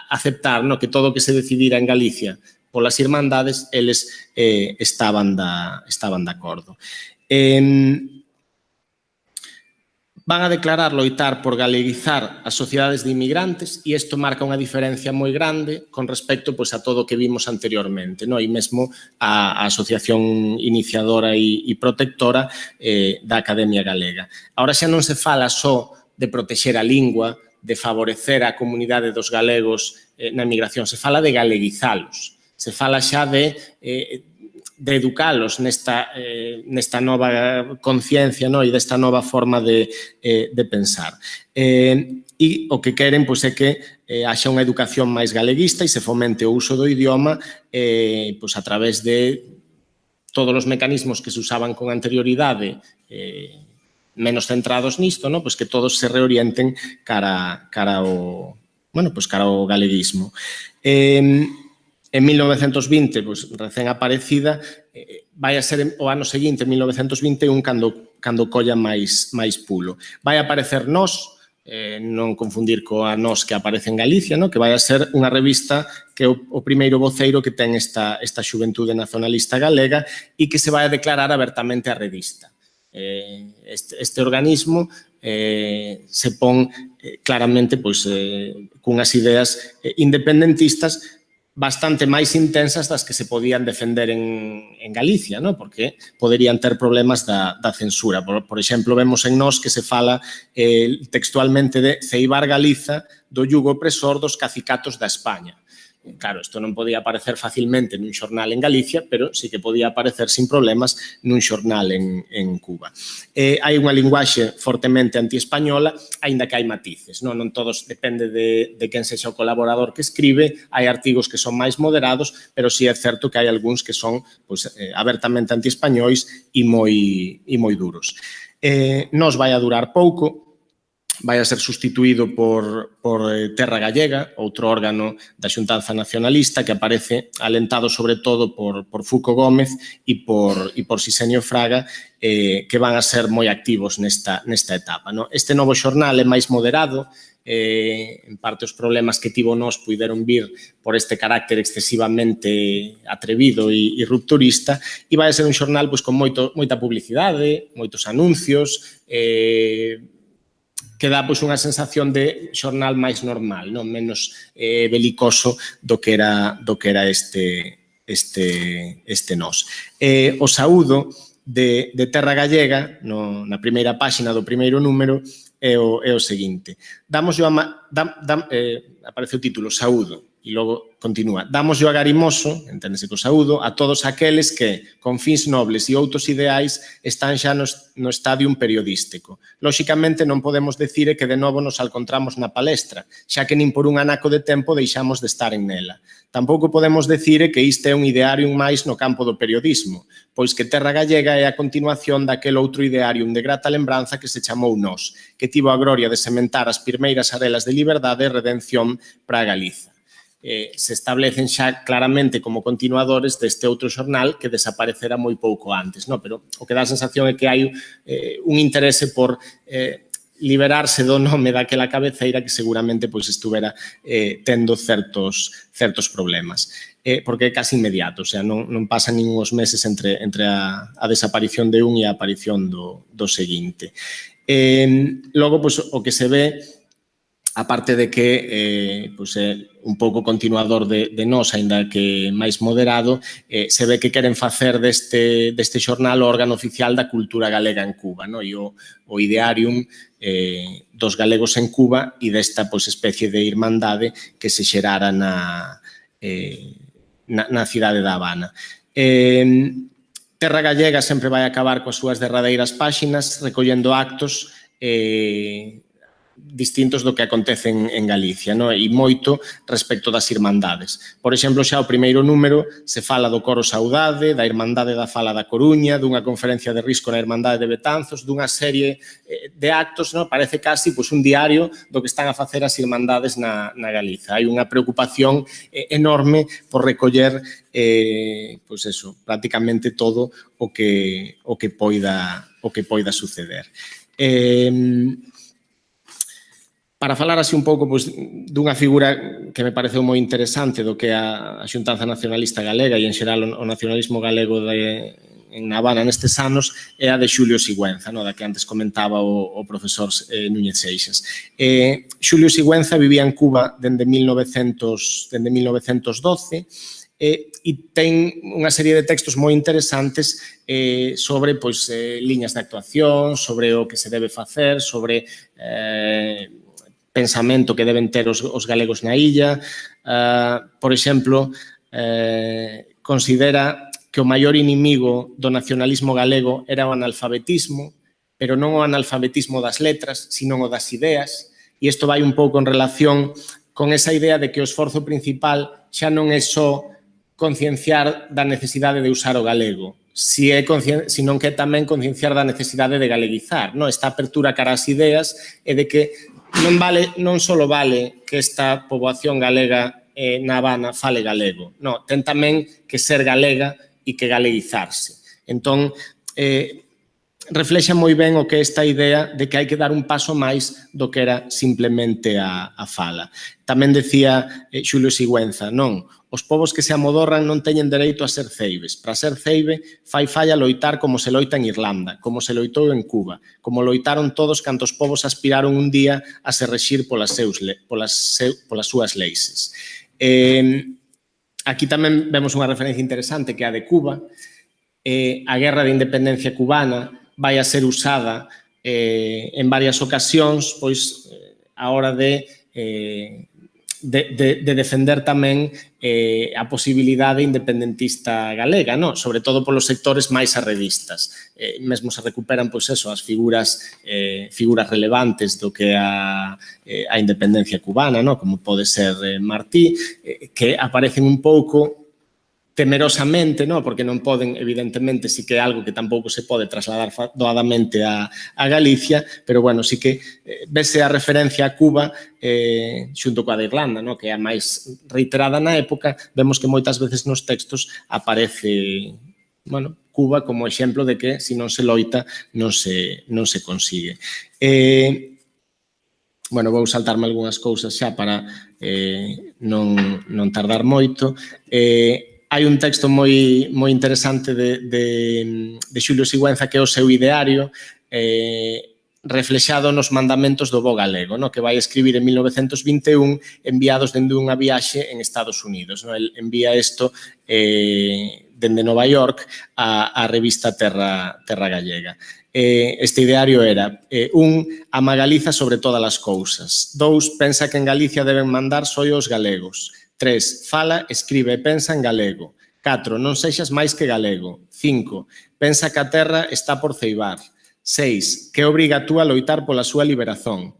aceptar que todo o que se decidira en Galicia polas Irmandades, eles estaban de acordo. Van a declarar loitar por galeguizar as sociedades de inmigrantes e isto marca unha diferencia moi grande con respecto a todo o que vimos anteriormente, e mesmo a asociación iniciadora e protectora da Academia Galega. Ahora xa non se fala só de protexer a lingua, de favorecer a comunidade dos galegos na emigración, se fala de galeguizalos, se fala xa de educalos nesta nova conciencia e desta nova forma de pensar. E o que queren é que haxa unha educación máis galeguista e se fomente o uso do idioma a través de todos os mecanismos que se usaban con anterioridade menos centrados nisto, que todos se reorienten cara ao galeguismo. En 1920, recén aparecida, vai a ser o ano seguinte, 1921, cando colla máis pulo. Vai aparecer Nós, non confundir coa Nós que aparece en Galicia, no? Que vai a ser unha revista que é o primeiro voceiro que ten esta xuventude nacionalista galega e que se vai a declarar abertamente a revista. Este organismo se pon claramente cunhas ideas independentistas bastante máis intensas das que se podían defender en Galicia, ¿no? Porque poderían ter problemas da censura. Por exemplo, vemos en Nós que se fala textualmente de ceibar Galiza do yugo opresor dos cacicatos da España. Claro, isto non podía aparecer facilmente nun xornal en Galicia, pero sí que podía aparecer sin problemas nun xornal en Cuba. Hai unha linguaxe fortemente antiespañola, aínda que hai matices. Non todos depende de quen sexa o colaborador que escribe, hai artigos que son máis moderados, pero sí é certo que hai algúns que son abertamente antiespañois e moi duros. Nos vai a durar pouco, vai a ser sustituído por Terra Gallega, outro órgano da Xuntanza Nacionalista que aparece alentado sobre todo por Fuco Gómez e por Sisenio Fraga, que van a ser moi activos nesta etapa. Este novo xornal é máis moderado, en parte os problemas que tivo Nós puideron vir por este carácter excesivamente atrevido e rupturista, e vai a ser un xornal con moita publicidade, moitos anuncios, que dá unha sensación de xornal máis normal, non menos belicoso do que era este Nós. O saúdo de Terra Gallega, na primeira páxina do primeiro número, é o seguinte. Aparece o título, Saúdo, e logo continúa. Damos o agarimoso, enténdese co saúdo, a todos aqueles que, con fins nobles e outros ideais, están xa no estadio periodístico. Lóxicamente, non podemos decir que de novo nos alcontramos na palestra, xa que nin por un anaco de tempo deixamos de estar en nela. Tampouco podemos decir que isto é un ideario máis no campo do periodismo, pois que Terra Gallega é a continuación daquel outro ideario de grata lembranza que se chamou Nós, que tivo a gloria de sementar as primeiras arelas de liberdade e redención para a Galiza. Se establecen xa claramente como continuadores deste outro xornal que desaparecera moi pouco antes, pero o que dá a sensación é que hai un interese por liberarse do nome daquela cabeceira que seguramente estuvera tendo certos problemas, porque é casi inmediato, o sea, non pasan nin uns meses entre a desaparición de un e a aparición do seguinte. Logo, o que se ve, aparte de que é un pouco continuador de Nós, aínda que máis moderado, se ve que queren facer deste xornal o órgano oficial da cultura galega en Cuba, e o idearium dos galegos en Cuba e desta especie de irmandade que se xerara na cidade da Habana. Terra Gallega sempre vai acabar coas súas derradeiras páxinas recollendo actos distintos do que acontece en Galicia, e moito respecto das irmandades. Por exemplo, xa o primeiro número se fala do Coro Saudade, da Irmandade da Fala da Coruña, dunha conferencia de risco na Irmandade de Betanzos, dunha serie de actos, parece casi un diario do que están a facer as irmandades na Galiza. Hai unha preocupación enorme por recoller prácticamente todo o que poida suceder. Para falar así un pouco dunha figura que me pareceu moi interesante do que a Xuntanza Nacionalista Galega e en xeral o nacionalismo galego en Habana nestes anos é a de Xulio Sigüenza, da que antes comentaba o profesor Núñez Seixas. Xulio Sigüenza vivía en Cuba dende 1912 e ten unha serie de textos moi interesantes sobre liñas de actuación, sobre o que se debe facer, sobre pensamento que deben ter os galegos na illa. Por exemplo, considera que o maior inimigo do nacionalismo galego era o analfabetismo, pero non o analfabetismo das letras, sino o das ideas, e isto vai un pouco en relación con esa idea de que o esforzo principal xa non é só concienciar da necesidade de usar o galego, sino que tamén concienciar da necesidade de galeguizar. Esta apertura cara ás ideas é de que non só vale que esta poboación galega na Habana fale galego, ten tamén que ser galega e que galeguizarse. Entón, reflexa moi ben o que é esta idea de que hai que dar un paso máis do que era simplemente a fala. Tamén decía Xulio Sigüenza, non, os povos que se amodorran non teñen dereito a ser ceibes. Para ser ceibe, fai falla loitar como se loita en Irlanda, como se loitou en Cuba, como loitaron todos cantos povos aspiraron un día a se rexir polas súas leixes. Aquí tamén vemos unha referencia interesante que é a de Cuba. A guerra de independencia cubana vai a ser usada en varias ocasións pois a hora de defender tamén a posibilidade independentista galega, no? Sobre todo polos sectores máis arredistas. Mesmo se recuperan pois eso, as figuras relevantes do que a independencia cubana, no? Como pode ser Martí, que aparecen un pouco temerosamente, no? Porque non poden, evidentemente, sí que é algo que tampouco se pode trasladar doadamente a Galicia, pero, bueno, sí que vese a referencia a Cuba xunto coa de Irlanda, no? Que é a máis reiterada na época, vemos que moitas veces nos textos aparece, bueno, Cuba como exemplo de que se non se loita non se consigue. Bueno, vou saltarme algunhas cousas xa para non tardar moito. Hai un texto moi interesante de Xulio Sigüenza que é o seu ideario reflexado nos mandamentos do bo galego, no? Que vai escribir en 1921 enviados dende unha viaxe en Estados Unidos. No? El envía isto dende Nova York á revista Terra Gallega. Este ideario era ama Galiza sobre todas as cousas. 2, pensa que en Galicia deben mandar só os galegos. 3, fala, escribe e pensa en galego. 4, non sexas máis que galego. 5, pensa que a terra está por ceibar. 6, que obriga tú a loitar pola súa liberación.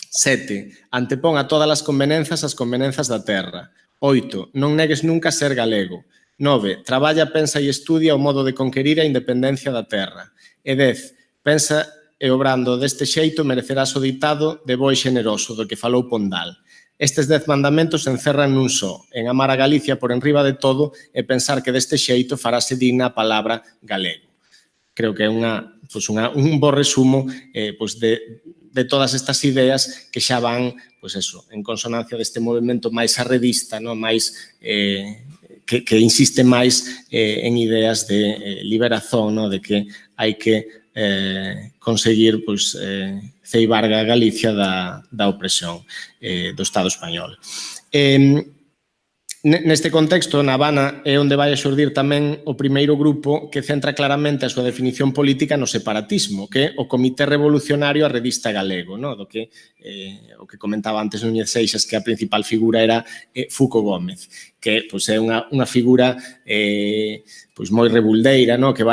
7, antepón a todas as convenenzas da terra. 8, non negues nunca ser galego. 9, traballa, pensa e estudia o modo de conquerir a independencia da terra. E 10, pensa e obrando deste xeito merecerás o ditado de bo e xeneroso do que falou Pondal. Estes 10 mandamentos se encerran nun só, en amar a Galicia por enriba de todo e pensar que deste xeito farase digna a palabra galego. Creo que é un bo resumo de todas estas ideas que xa van en consonancia deste movimento máis arredista, máis que insiste máis en ideas de liberación, de que hai que conseguir ceibar a Galicia da opresión do Estado español. Neste contexto, na Habana é onde vai a xurdir tamén o primeiro grupo que centra claramente a súa definición política no separatismo, que é o Comité Revolucionario Arredista Galego, do que o que comentaba antes Núñez Seixas, que a principal figura era Fuco Gómez, que é unha figura moi rebuldeira, que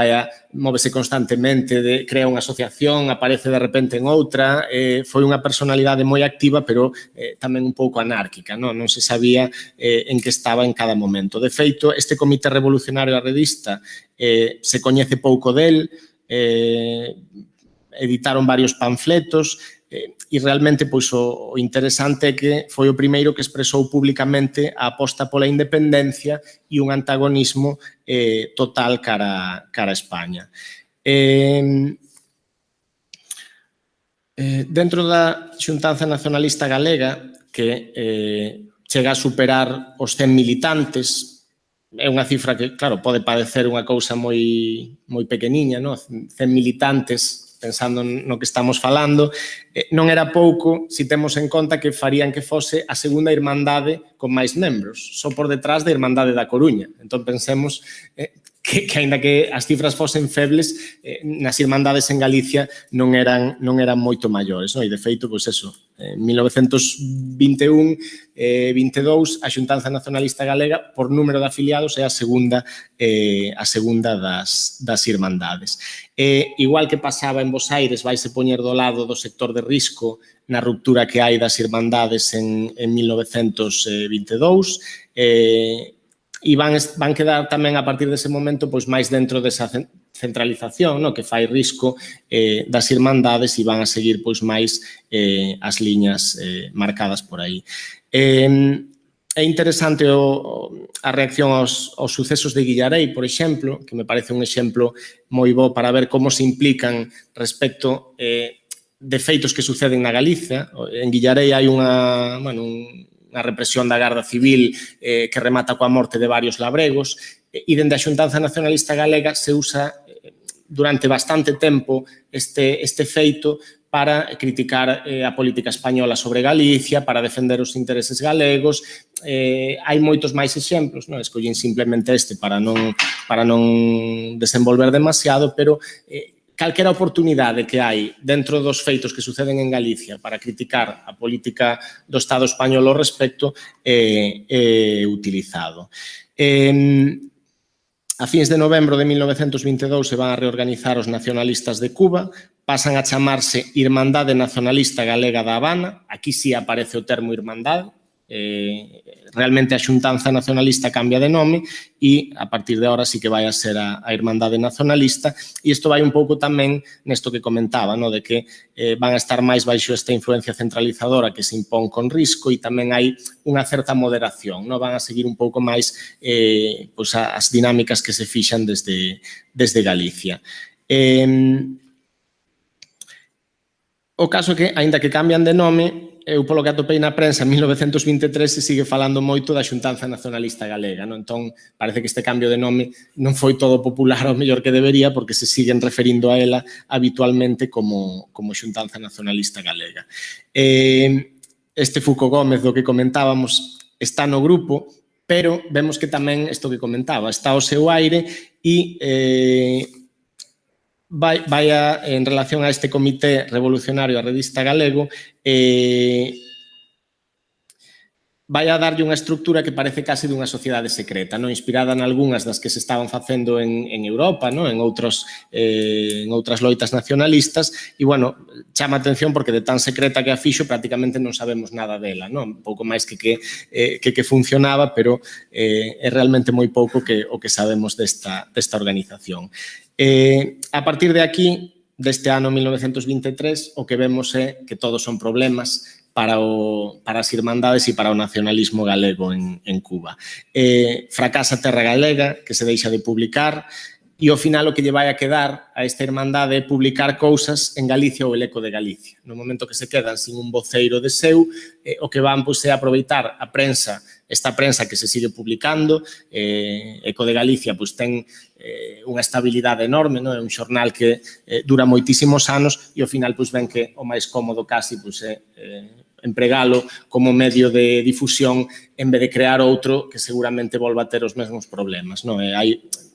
móvese constantemente, crea unha asociación, aparece de repente en outra, foi unha personalidade moi activa, pero tamén un pouco anárquica, non se sabía en que estaba en cada momento. De feito, este Comité Revolucionario Arredista se coñece pouco del, editaron varios panfletos, e realmente o interesante é que foi o primeiro que expresou públicamente a aposta pola independencia e un antagonismo total cara a España. Dentro da Xuntanza Nacionalista Galega, que chega a superar os 100 militantes, é unha cifra que, claro, pode parecer unha cousa moi pequeniña, 100 militantes, pensando no que estamos falando, non era pouco se temos en conta que farían que fose a segunda irmandade con máis membros, só por detrás da Irmandade da Coruña. Entón pensemos que aínda que as cifras fosen febles, nas irmandades en Galicia non eran moito maiores. E de feito, en 1921-22, a Xuntanza Nacionalista Galega, por número de afiliados, é a segunda das irmandades. Igual que pasaba en Bos Aires, vaise poñer do lado do sector de risco na ruptura que hai das irmandades en 1922, e van quedar tamén a partir dese momento máis dentro desa centralización que fai risco das irmandades e van a seguir máis as liñas marcadas por aí. É interesante a reacción aos sucesos de Guillarei, por exemplo, que me parece un exemplo moi bo para ver como se implican respecto de feitos que suceden na Galicia. En Guillarei hai unha represión da Garda Civil que remata coa morte de varios labregos e dende a Xuntanza Nacionalista Galega se usa durante bastante tempo este feito para criticar a política española sobre Galicia, para defender os intereses galegos. Hai moitos máis exemplos, non? Escollín simplemente este para non desenvolver demasiado, pero calquera oportunidade que hai dentro dos feitos que suceden en Galicia para criticar a política do Estado español ao respecto é utilizado. A fins de novembro de 1922 se van a reorganizar os nacionalistas de Cuba, pasan a chamarse Irmandade Nacionalista Galega da Habana, aquí sí aparece o termo Irmandade, realmente a Xuntanza Nacionalista cambia de nome e a partir de ahora sí que vai a ser a Irmandade Nacionalista e isto vai un pouco tamén nesto que comentaba, no? De que van a estar máis baixo esta influencia centralizadora que se impón con risco e tamén hai unha certa moderación, no? Van a seguir un pouco máis pois as dinámicas que se fixan desde Galicia. O caso é que, aínda que cambian de nome, eu polo que atopei na prensa en 1923 se sigue falando moito da Xuntanza Nacionalista Galega, non? Entón, parece que este cambio de nome non foi todo popular ao mellor que debería porque se siguen referindo a ela habitualmente como Xuntanza Nacionalista Galega. Este Fuco Gómez do que comentábamos está no grupo, pero vemos que tamén isto que comentaba, está ao seu aire e vai en relación a este Comité Revolucionario a Revista Galego vai a darlle unha estructura que parece case dunha sociedade secreta, non? Inspirada en algunhas das que se estaban facendo en Europa, non? En outras loitas nacionalistas e, bueno, chama a atención porque de tan secreta que a fixo prácticamente non sabemos nada dela, non? Un pouco máis que funcionaba, pero é realmente moi pouco o que sabemos desta organización. A partir de aquí, deste ano 1923, o que vemos é que todos son problemas para as irmandades e para o nacionalismo galego en Cuba. Fracasa Terra Galega, que se deixa de publicar, e ao final o que lle vai a quedar a esta irmandade é publicar cousas en Galicia ou el Eco de Galicia. No momento que se quedan sin un voceiro de seu, o que van é aproveitar a prensa, esta prensa que se sigue publicando. Eco de Galicia ten unha estabilidade enorme, é un xornal que dura moitísimos anos e ao final ven que o máis cómodo casi é empregalo como medio de difusión en vez de crear outro que seguramente volva a ter os mesmos problemas.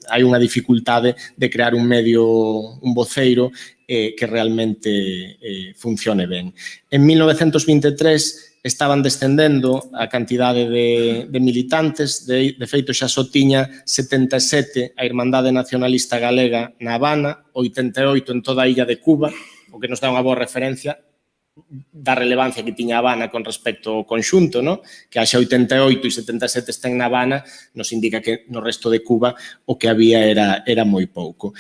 Hai unha dificultade de crear un medio, un voceiro que realmente funcione ben. En 1923 estaban descendendo a cantidade de militantes, de feito xa só tiña 77 a Irmandade Nacionalista Galega na Habana, 88 en toda a illa de Cuba, o que nos dá unha boa referencia da relevancia que tiña Habana con respecto ao conxunto, que haxa 88 e 77 estén na Habana, nos indica que no resto de Cuba o que había era moi pouco.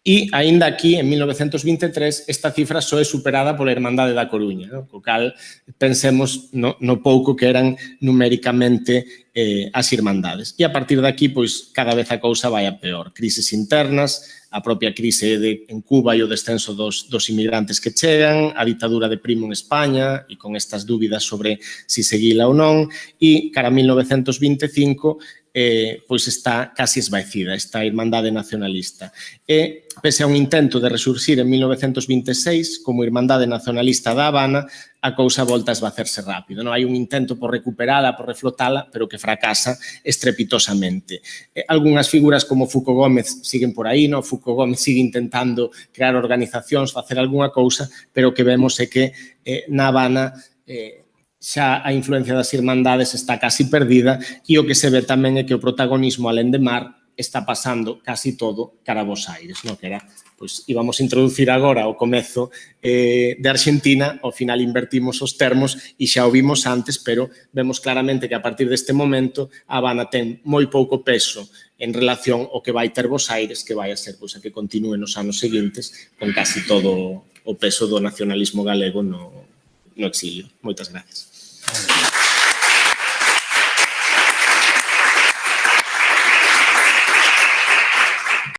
E, aínda aquí, en 1923, esta cifra só é superada pola Irmandade da Coruña, co cal pensemos no pouco que eran numéricamente as irmandades. E a partir de aquí, cada vez a cousa vai a peor. Crises internas, a propia crise en Cuba e o descenso dos inmigrantes que chegan, a ditadura de Primo en España e con estas dúbidas sobre si seguila ou non, e cara a 1925 está casi esvaecida esta Irmandade Nacionalista. E, pese a un intento de resurxir en 1926 como Irmandade Nacionalista da Habana, a cousa volta a esvacerse rápido. Hai un intento por recuperala, por reflotala, pero que fracasa estrepitosamente. Algúnas figuras como Fuco Gómez siguen por aí, Fuco Gómez sigue intentando crear organizacións, facer algunha cousa, pero o que vemos é que na Habana xa a influencia das irmandades está casi perdida e o que se ve tamén é que o protagonismo alén de mar está pasando casi todo cara a Bos Aires, que era, íbamos a introducir agora o comezo de Argentina, ao final invertimos os termos e xa o vimos antes, pero vemos claramente que a partir deste momento a Habana ten moi pouco peso en relación ao que vai ter Bos Aires, que vai a ser a que continúe nos anos seguintes con casi todo o peso do nacionalismo galego no exilio. Moitas gracias.